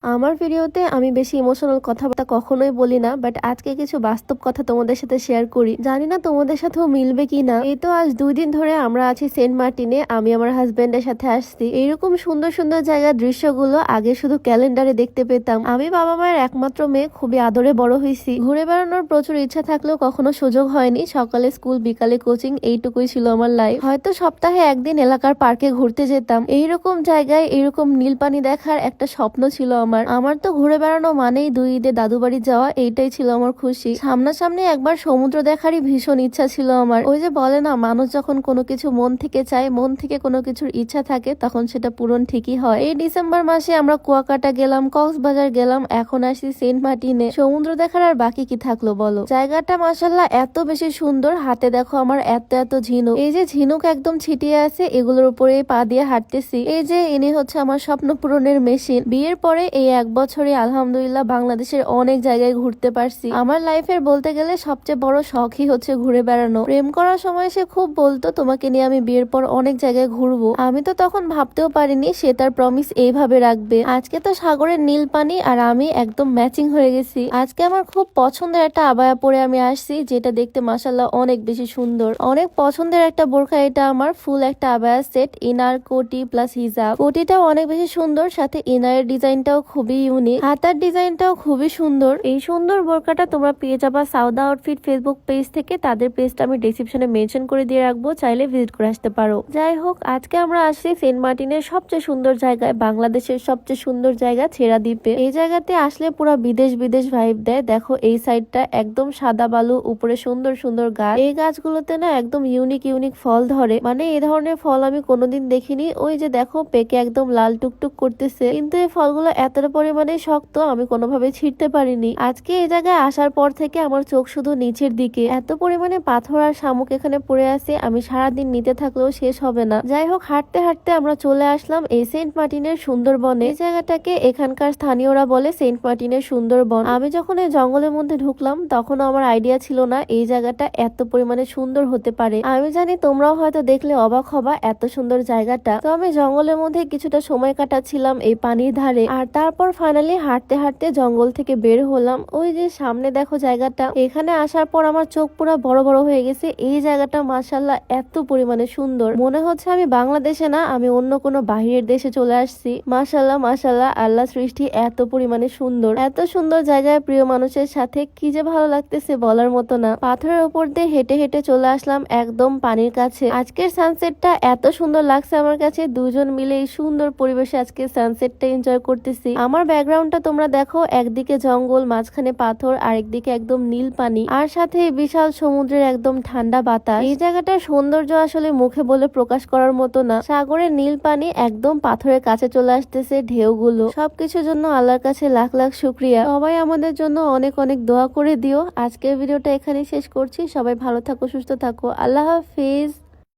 আমার ভিডিওতে আমি বেশি ইমোশনাল কথাবার্তা কখনোই বলি না, বাট আজকে কিছু বাস্তব কথা তোমাদের সাথে শেয়ার করি। জানি না তোমাদের সাথেও মিলবে কি না। এই তো আজ 2 দিন ধরে আমরা আছি সেন্ট মার্টিনে। আমি আমার হাজবেন্ডের সাথে আসছি। এইরকম সুন্দর সুন্দর জায়গার দৃশ্যগুলো আগে শুধু ক্যালেন্ডারে দেখতে পেতাম। আমি বাবা মায়ের একমাত্র মেয়ে, খুবই আদরে বড় হয়েছি। ঘুরে বেড়ানোর প্রচুর ইচ্ছা থাকলেও কখনো সুযোগ হয়নি। সকালে স্কুল, বিকালে কোচিং, এইটুকুই ছিল আমার লাইফ। হয়তো সপ্তাহে একদিন এলাকার পার্কে ঘুরতে যেতাম। এইরকম জায়গায় এইরকম নীল পানি দেখার একটা স্বপ্ন ছিল আমার তো ঘুরে বেড়ানো মানেই 2 ঈদে দাদু বাড়ি যাওয়া, এইটাই ছিল আমার খুশি। সামনাসামনি একবার সমুদ্র দেখারই ভীষণ ইচ্ছা ছিল আমার। ওই যে বলে না, মানুষ যখন কোনো কিছু মন থেকে চায়, মন থেকে কোনো কিছুর ইচ্ছা থাকে, তখন সেটা পূরণ ঠিকই হয়। এই ডিসেম্বর মাসে আমরা কুয়াকাটা গেলাম, কক্সবাজার গেলাম, এখন আসি সেন্ট মার্টিনে। সমুদ্র দেখার আর বাকি কি থাকলো বলো। জায়গাটা মাশাআল্লাহ এত বেশি সুন্দর। হাতে দেখো আমার এত এত ঝিনুক। এই যে ঝিনুক একদম ছিটিয়ে আছে, এগুলোর উপরে পা দিয়ে হাঁটতেছি। এই যে ইনি হচ্ছে আমার স্বপ্ন পূরণের মেশিন। বিয়ের পরে এই 1 বছরে আলহামদুলিল্লাহ বাংলাদেশের অনেক জায়গায় ঘুরতে পারছি। আমার লাইফের বলতে গেলে সবচেয়ে বড় শখই হচ্ছে ঘুরে বেড়ানো। প্রেম করার সময় সে খুব বলতো, তোমাকে নিয়ে আমি বিয়ের পর অনেক জায়গায় ঘুরবো। আমি তো তখন ভাবতেও পারিনি সে তার প্রমিস এইভাবে রাখবে। আজকে তো সাগরের নীল পানি আর আমি একদম ম্যাচিং হয়ে গেছি। আজকে আমার খুব পছন্দের একটা আবায়া পরে আমি আসছি, যেটা দেখতে মাশাআল্লাহ অনেক বেশি সুন্দর। অনেক পছন্দের একটা বোরখা এটা আমার। ফুল একটা আবায়া সেট, ইনার, কোটি প্লাস হিজাব। কোটিটাও অনেক বেশি সুন্দর, সাথে ইনারের ডিজাইনটাও খুবই ইউনিক, হাতার ডিজাইনটাও খুবই সুন্দর। এই সুন্দর বোরকাটা তোমরা পেয়ে যাবা সাউদা আউটফিট ফেসবুক পেজ থেকে। তাদের পেজটা আমি ডেসক্রিপশনে মেনশন করে দিয়ে রাখবো, চাইলে ভিজিট করে আসতে পারো। যাই হোক, আজকে আমরা আসছি সেন্ট মার্টিনের সবচেয়ে সুন্দর জায়গায়, বাংলাদেশের সবচেয়ে সুন্দর জায়গা ছেড়া দ্বীপে। এই জায়গাতে আসলে পুরো বিদেশ বিদেশ ভাইব দেয়। দেখো এই সাইডটা একদম সাদা বালু, উপরে সুন্দর সুন্দর গাছ। এই গাছগুলোতে না একদম ইউনিক ইউনিক ফল ধরে, মানে এই ধরনের ফল আমি কোনোদিন দেখিনি। ওই যে দেখো পেকে একদম লাল টুকটুক করতেছে, কিন্তু এই ফলগুলো এতটা পরিমাণে শক্ত আমি কোনোভাবে ছিঁড়তে পারিনি। আজকে এই জায়গায় আসার পর থেকে আমার চোখ শুধু নিচের দিকে। এত পরিমাণে পাথর আর শামুক এখানে পড়ে আছে, আমি সারাদিন নিতে থাকলেও শেষ হবে না। যাই হোক, হাঁটতে হাঁটতে আমরা চলে আসলাম এই সেন্ট মার্টিনের সুন্দরবনে। এই জায়গাটাকে এখানকার স্থানীয়রা বলে সেন্ট মার্টিনের সুন্দরবন। আমি যখন এই জঙ্গলের মধ্যে ঢুকলাম, তখন আমার আইডিয়া ছিল না এই জায়গাটা এত পরিমাণে সুন্দর হতে পারে। আমি জানি তোমরাও হয়তো দেখলে অবাক হবা, এত সুন্দর জায়গাটা। তো আমি জঙ্গলের মধ্যে কিছুটা সময় কাটাচ্ছিলাম এই পানির ধারে, আর তারপর ফাইনালি হাঁটতে হাঁটতে জঙ্গল থেকে বের হলাম। ওই যে সামনে দেখো জায়গাটা, এখানে আসার পর আমার চোখ পুরো বড় বড় হয়ে গেছে। এই জায়গাটা মাশাআল্লাহ এত পরিমাণে সুন্দর, মনে হচ্ছে আমি বাংলাদেশে না, আমি অন্য কোনো বাহিরের দেশে চলে আসছি। মাশাআল্লাহ মাশাআল্লাহ, আল্লাহ সৃষ্টি এত পরিমাণে সুন্দর। এত সুন্দর জায়গায় প্রিয় মানুষের সাথে কি যে ভালো লাগতেছে বলার মতো না। পাথরের উপর দিয়ে হেঁটে হেঁটে চলে আসলাম একদম পানির কাছে। আজকের সানসেটটা এত সুন্দর লাগছে আমার কাছে। দুজন মিলে এই সুন্দর পরিবেশে আজকে সানসেটটা এনজয় করতেছি। আমার ব্যাকগ্রাউন্ডটা তোমরা দেখো, একদিকে জঙ্গল, মাঝখানে পাথর, আরেকদিকে একদম নীল পানি, আর সাথে বিশাল সমুদ্রের একদম ঠান্ডা বাতাস। এই জায়গাটার সৌন্দর্য আসলে মুখে বলে প্রকাশ করার মতো না। সাগরের নীল পানি একদম পাথরের কাছে চলে আসতেছে, ঢেউগুলো। সবকিছুর জন্য আল্লাহর কাছে লাখ লাখ শুকরিয়া। সবাই আমাদের জন্য অনেক অনেক দোয়া করে দিও। আজকের ভিডিওটা এখানে শেষ করছি। সবাই ভালো থাকো, সুস্থ থাকো। আল্লাহ হাফিজ।